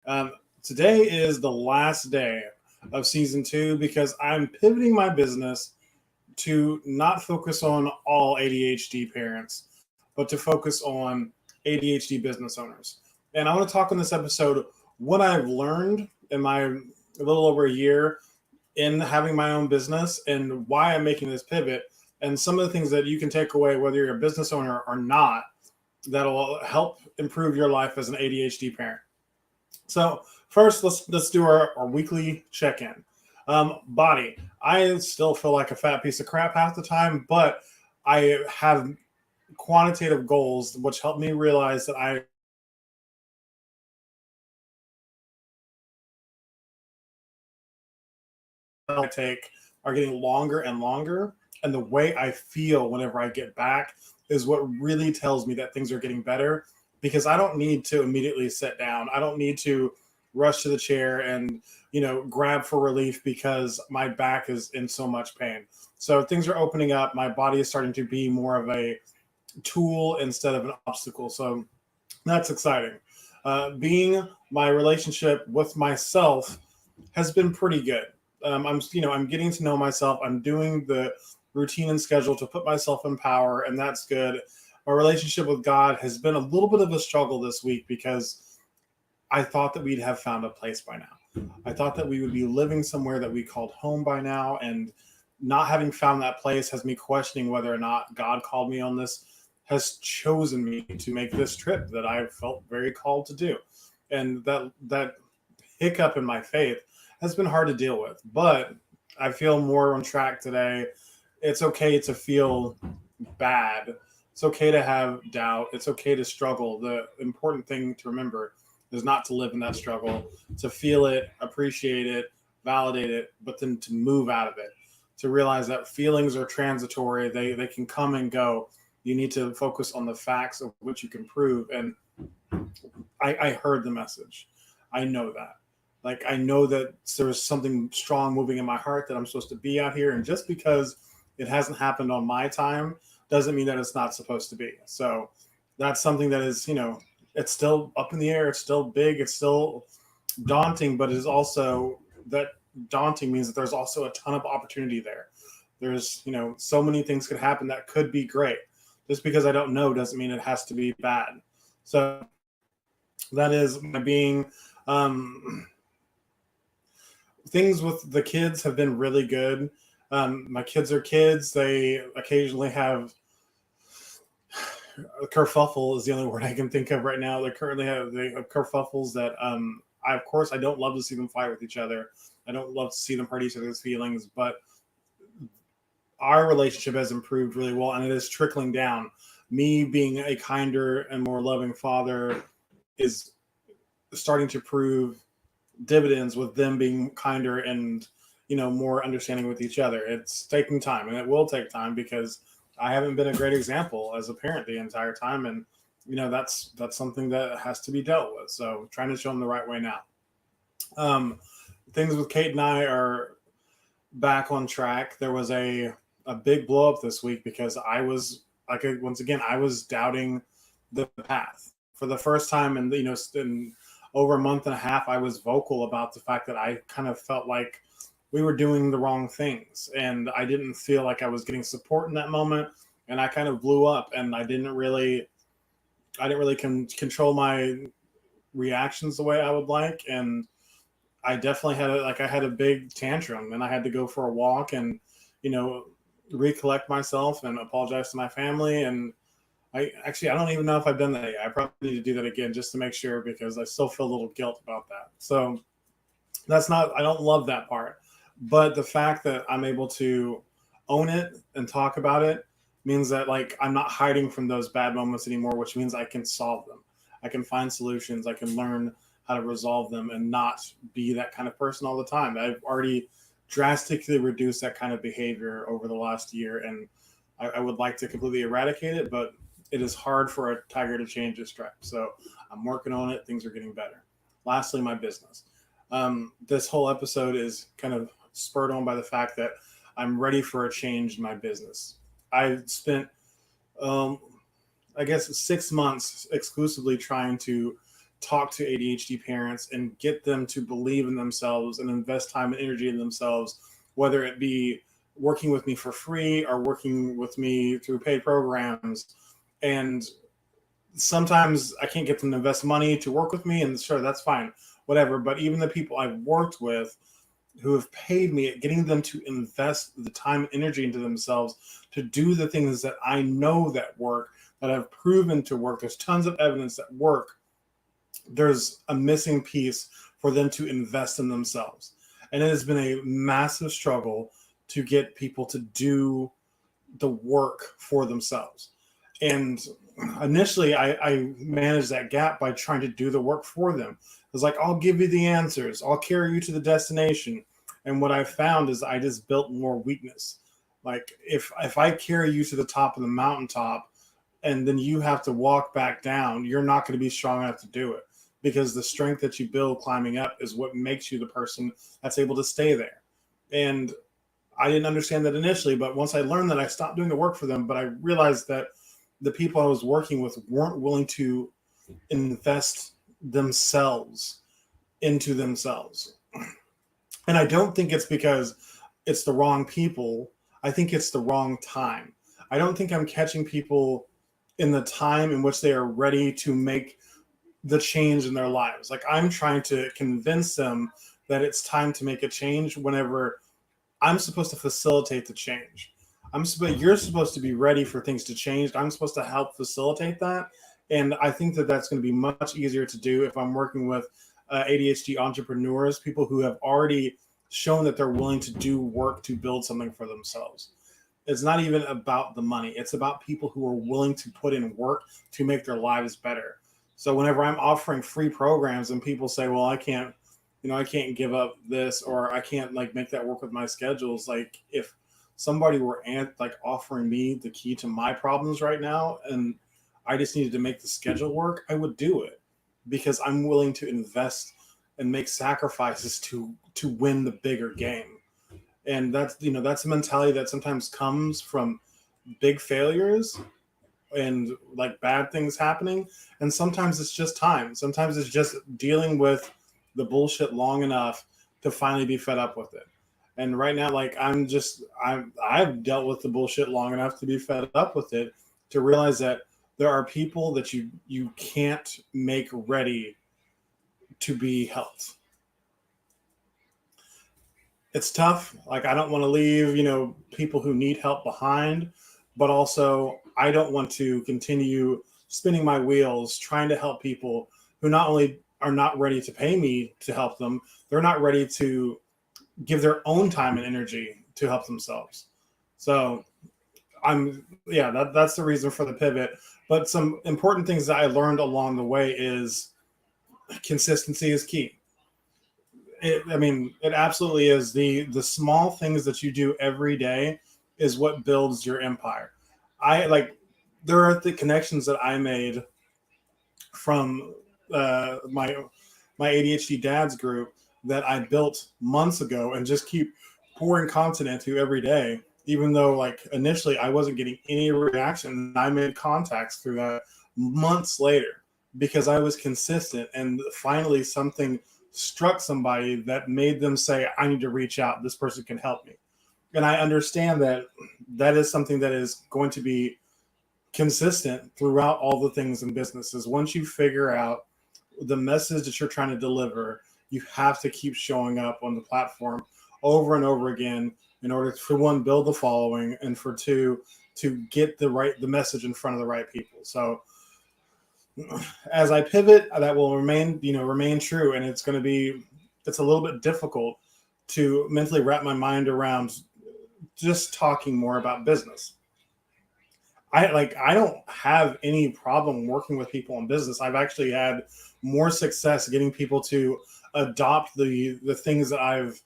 Um, Today is the last day of season two because I'm pivoting my business to not focus on all ADHD parents, but to focus on ADHD business owners. And I want to talk on this episode what I've learned in my a little over a year in having my own business and why I'm making this pivot and some of the things that you can take away, whether you're a business owner or not, that'll help improve your life as an ADHD parent. So first, let's do our weekly check-in. Body. I still feel like a fat piece of crap half the time, but I have quantitative goals which help me realize that I take are getting longer and longer. And the way I feel whenever I get back is what really tells me that things are getting better because I don't need to immediately sit down. I don't need to rush to the chair and, grab for relief because my back is in so much pain. So things are opening up. My body is starting to be more of a tool instead of an obstacle. So that's exciting. Being my relationship with myself has been pretty good. I'm getting to know myself. I'm doing the routine and schedule to put myself in power, and that's good. My relationship with God has been a little bit of a struggle this week because I thought that we'd have found a place by now. I thought that we would be living somewhere that we called home by now, and not having found that place has me questioning whether or not God called me on this, has chosen me to make this trip that I felt very called to do. And that hiccup in my faith has been hard to deal with, but I feel more on track today. It's okay to feel bad. It's okay to have doubt. It's okay to struggle. The important thing to remember is not to live in that struggle, to feel it, appreciate it, validate it, but then to move out of it, to realize that feelings are transitory. They can come and go. You need to focus on the facts of which you can prove. And I heard the message. I know that. Like, I know that there's something strong moving in my heart that I'm supposed to be out here. And just because it hasn't happened on my time doesn't mean that it's not supposed to be. So that's something that is, it's still up in the air. It's still big. It's still daunting, but it is also that daunting means that there's also a ton of opportunity there. There's, so many things could happen that could be great. Just because I don't know doesn't mean it has to be bad. So that is my being. Things with the kids have been really good. My kids are kids. They occasionally have a kerfuffle is the only word I can think of right now. They have kerfuffles that I don't love to see them fight with each other. I don't love to see them hurt each other's feelings, but our relationship has improved really well, and it is trickling down. Me being a kinder and more loving father is starting to prove dividends with them being kinder and more understanding with each other. It's taking time, and it will take time because I haven't been a great example as a parent the entire time, and that's something that has to be dealt with. So trying to show them the right way now. Things with Kate and I are back on track. There was a big blow up this week because I was once again I was doubting the path for the first time, and in over a month and a half, I was vocal about the fact that I kind of felt like we were doing the wrong things, and I didn't feel like I was getting support in that moment, and I kind of blew up, and I didn't really control my reactions the way I would like, and I definitely had a big tantrum, and I had to go for a walk and recollect myself and apologize to my family. And I don't even know if I've done that yet. I probably need to do that again just to make sure, because I still feel a little guilt about that. So I don't love that part, but the fact that I'm able to own it and talk about it means that I'm not hiding from those bad moments anymore, which means I can solve them. I can find solutions. I can learn how to resolve them and not be that kind of person all the time. I've already drastically reduced that kind of behavior over the last year, and I would like to completely eradicate it, but it is hard for a tiger to change his stripes. So I'm working on it. Things are getting better. Lastly, my business. This whole episode is kind of spurred on by the fact that I'm ready for a change in my business. I spent, I guess, 6 months exclusively trying to talk to ADHD parents and get them to believe in themselves and invest time and energy in themselves, whether it be working with me for free or working with me through paid programs. And sometimes I can't get them to invest money to work with me, and sure, that's fine, whatever. But even the people I've worked with who have paid me, at getting them to invest the time and energy into themselves to do the things that I know that work, that I've proven to work. There's tons of evidence that work. There's a missing piece for them to invest in themselves. And it has been a massive struggle to get people to do the work for themselves. And initially, I managed that gap by trying to do the work for them. It was like, I'll give you the answers, I'll carry you to the destination. And what I found is I just built more weakness. Like if I carry you to the top of the mountaintop and then you have to walk back down, you're not going to be strong enough to do it, because the strength that you build climbing up is what makes you the person that's able to stay there. And I didn't understand that initially, but once I learned that, I stopped doing the work for them. But I realized that the people I was working with weren't willing to invest themselves into themselves. And I don't think it's because it's the wrong people. I think it's the wrong time. I don't think I'm catching people in the time in which they are ready to make the change in their lives. Like, I'm trying to convince them that it's time to make a change whenever I'm supposed to facilitate the change. You're supposed to be ready for things to change. I'm supposed to help facilitate that. And I think that that's going to be much easier to do if I'm working with ADHD entrepreneurs, people who have already shown that they're willing to do work to build something for themselves. It's not even about the money. It's about people who are willing to put in work to make their lives better. So whenever I'm offering free programs and people say, well, I can't give up this, or I can't like make that work with my schedules. Like, if somebody were offering me the key to my problems right now and I just needed to make the schedule work, I would do it, because I'm willing to invest and make sacrifices to win the bigger game. And that's a mentality that sometimes comes from big failures and like bad things happening. And sometimes it's just time. Sometimes it's just dealing with the bullshit long enough to finally be fed up with it. And right now, like, I've dealt with the bullshit long enough to be fed up with it, to realize that there are people that you can't make ready to be helped. It's tough. Like, I don't want to leave, people who need help behind, but also I don't want to continue spinning my wheels trying to help people who not only are not ready to pay me to help them, they're not ready to give their own time and energy to help themselves. So that's the reason for the pivot. But some important things that I learned along the way is consistency is key. It absolutely is. The small things that you do every day is what builds your empire. There are the connections that I made from my ADHD dads group that I built months ago and just keep pouring content into every day, even though like initially I wasn't getting any reaction. I made contacts through that months later because I was consistent, and finally something struck somebody that made them say, I need to reach out. This person can help me. And I understand that that is something that is going to be consistent throughout all the things in businesses. Once you figure out the message that you're trying to deliver, you have to keep showing up on the platform over and over again in order to, for one, build the following, and for two, to get the message in front of the right people. So as I pivot, that will remain true. And it's a little bit difficult to mentally wrap my mind around just talking more about business. I don't have any problem working with people in business. I've actually had more success getting people to adopt the things that I've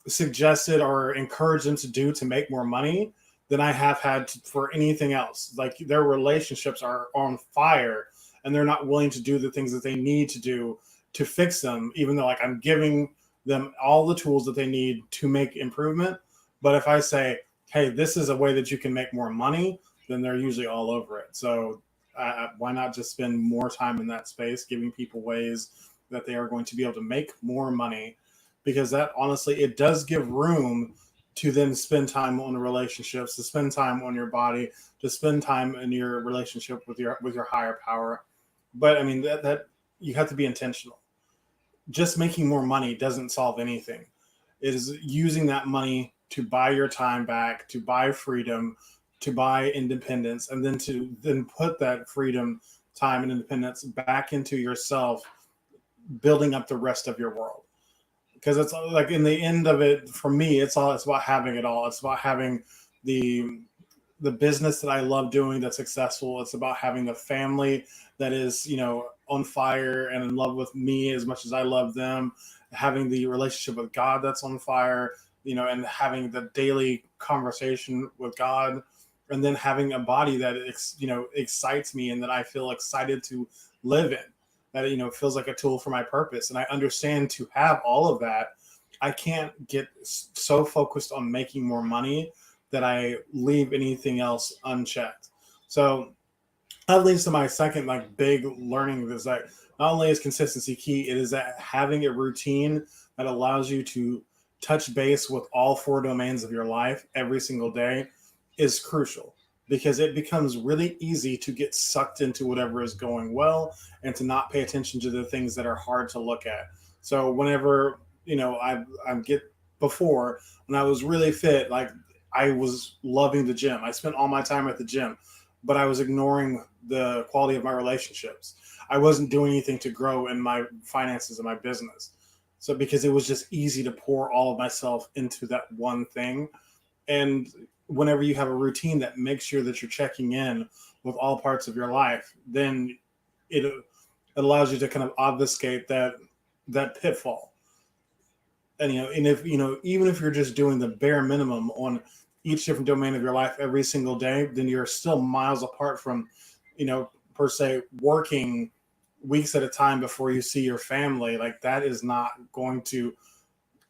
suggested or encouraged them to do to make more money than I have had for anything else. Like, their relationships are on fire and they're not willing to do the things that they need to do to fix them, even though like I'm giving them all the tools that they need to make improvement. But if I say, hey, this is a way that you can make more money, then they're usually all over it. So Why not just spend more time in that space, giving people ways that they are going to be able to make more money? Because that honestly, it does give room to then spend time on the relationships, to spend time on your body, to spend time in your relationship with your higher power. But I mean that you have to be intentional. Just making more money doesn't solve anything. It is using that money to buy your time back, to buy freedom, to buy independence, and then to then put that freedom, time, and independence back into yourself, building up the rest of your world. Because it's like in the end of it, for me, it's about having it all. It's about having the the business that I love doing that's successful. It's about having the family that is, on fire and in love with me as much as I love them, having the relationship with God that's on fire, and having the daily conversation with God, and then having a body that excites me and that I feel excited to live in, that feels like a tool for my purpose. And I understand to have all of that, I can't get so focused on making more money that I leave anything else unchecked. So that leads to my second big learning is that not only is consistency key, it is that having a routine that allows you to touch base with all four domains of your life every single day is crucial, because it becomes really easy to get sucked into whatever is going well and to not pay attention to the things that are hard to look at. So whenever, I get before, when I was really fit, I was loving the gym. I spent all my time at the gym, but I was ignoring the quality of my relationships. I wasn't doing anything to grow in my finances and my business. So because it was just easy to pour all of myself into that one thing. And whenever you have a routine that makes sure that you're checking in with all parts of your life, then it allows you to kind of obfuscate that pitfall. And and if even if you're just doing the bare minimum on each different domain of your life every single day, then you're still miles apart from per se working weeks at a time before you see your family. Like, that is not going to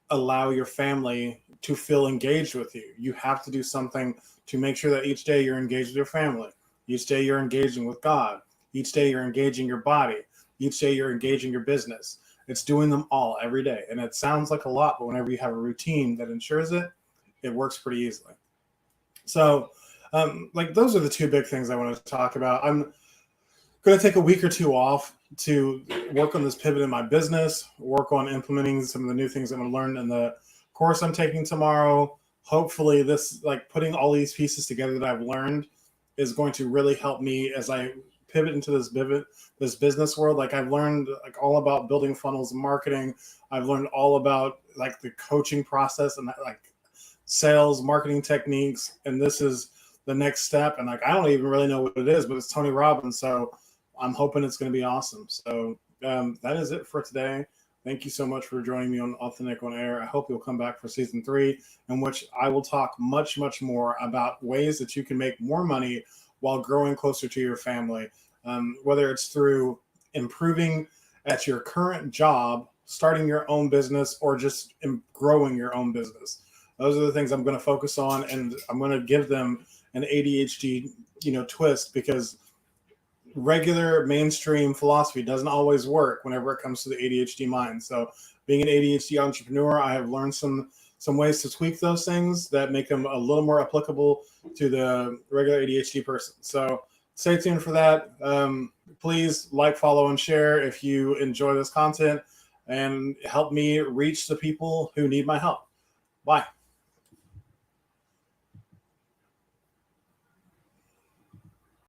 allow your family to feel engaged with you. You have to do something to make sure that each day you're engaged with your family, each day you're engaging with God, each day you're engaging your body, each day you're engaging your business. It's doing them all every day. And it sounds like a lot, but whenever you have a routine that ensures it, it works pretty easily. So, those are the two big things I want to talk about. I'm going to take a week or two off to work on this pivot in my business, work on implementing some of the new things I'm going to learn in the course I'm taking tomorrow. Hopefully this, putting all these pieces together that I've learned is going to really help me as I pivot into this business world. I've learned all about building funnels and marketing. I've learned all about the coaching process and sales, marketing techniques. And this is the next step. And I don't even really know what it is, but it's Tony Robbins. So I'm hoping it's going to be awesome. So that is it for today. Thank you so much for joining me on Authentic On Air. I hope you'll come back for season 3, in which I will talk much, much more about ways that you can make more money while growing closer to your family, whether it's through improving at your current job, starting your own business, or just growing your own business. Those are the things I'm going to focus on, and I'm going to give them an ADHD, twist, because regular mainstream philosophy doesn't always work whenever it comes to the ADHD mind. So being an ADHD entrepreneur, I have learned some ways to tweak those things that make them a little more applicable to the regular ADHD person. So stay tuned for that. Please follow, and share if you enjoy this content, and help me reach the people who need my help. Bye.